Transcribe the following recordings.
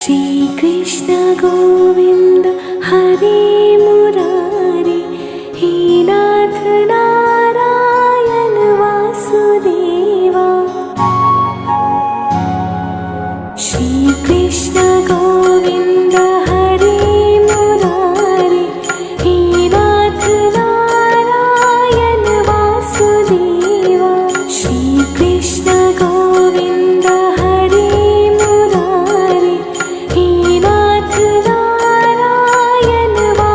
श्री कृष्ण गोविंद हरे मुरारी, हे नाथ नारायण वासुदेवा। श्री कृष्ण गोविंद हरे मुरारी, हे नाथ नारायण वासुदेवा। श्री कृष्ण गोविंद हरे मुरारी, हे नाथ नारायण वासुदेवा।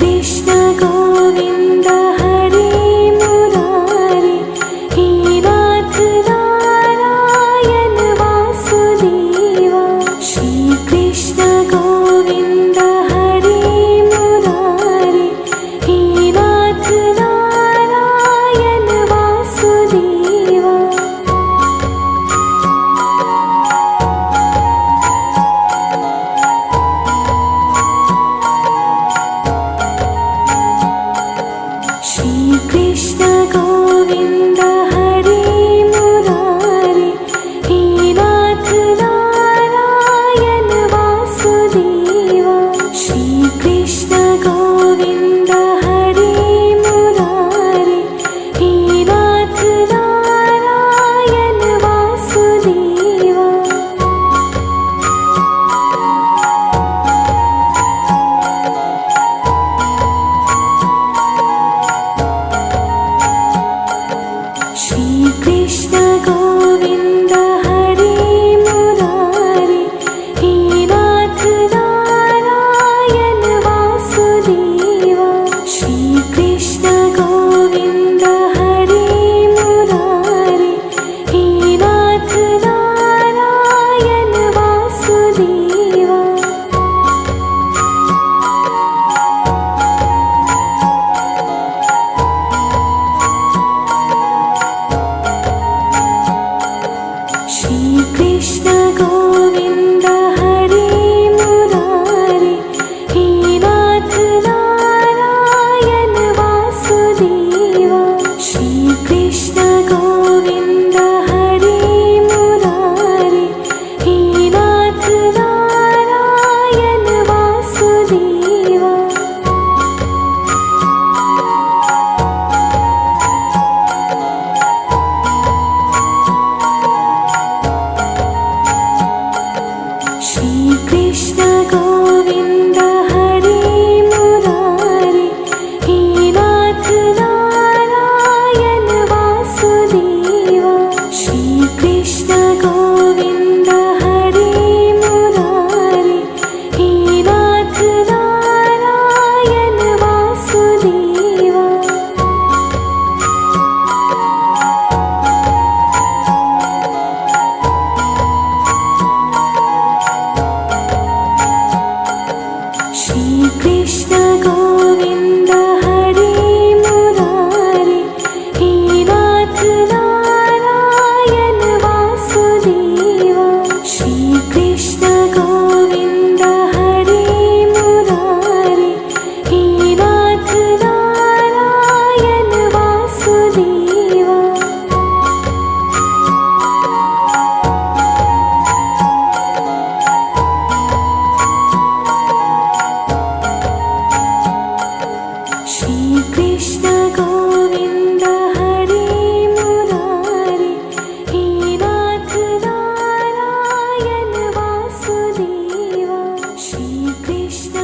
कृष्ण गोविन्द हरे मुरारे हे नाथ नारायण वासुदेवा श्री कृष्ण गोविन्द हरे मुरारे हे नाथ नारायण वासुदेवा श्री कृष्ण गोविन्द हरे मुरारे हे नाथ नारायण वासुदेवा श्री कृष्ण गोविन्द हरे मुरारे हे नाथ नारायण वासुदेवा श्री कृष्ण गोविन्द हरे मुरारे हे नाथ नारायण वासुदेवा श्री कृष्ण गोविन्द हरे मुरारे हे नाथ नारायण वासुदेवा श्री कृष्ण गोविन्द हरे मुरारे हे नाथ नारायण वासुदेवा श्री कृष्ण गोविन्द हरे मुरारे हे नाथ नारायण वासुदेवा श्री कृष्ण गोविन्द हरे मुरारे हे नाथ नारायण वासुदेवा श्री कृष्ण गोविन्द हरे मुरारे हे नाथ नारायण वासुदेवा श्री कृष्ण गोविन्द हरे मुरारे हे नाथ नारायण वासुदेवा श्री कृष्ण गोविन्द हरे मुरारे हे नाथ नारायण वासुदेवा श्री कृष्ण गोविन्द हरे मुरारे हे नाथ नारायण वासुदेवा श्री कृष्ण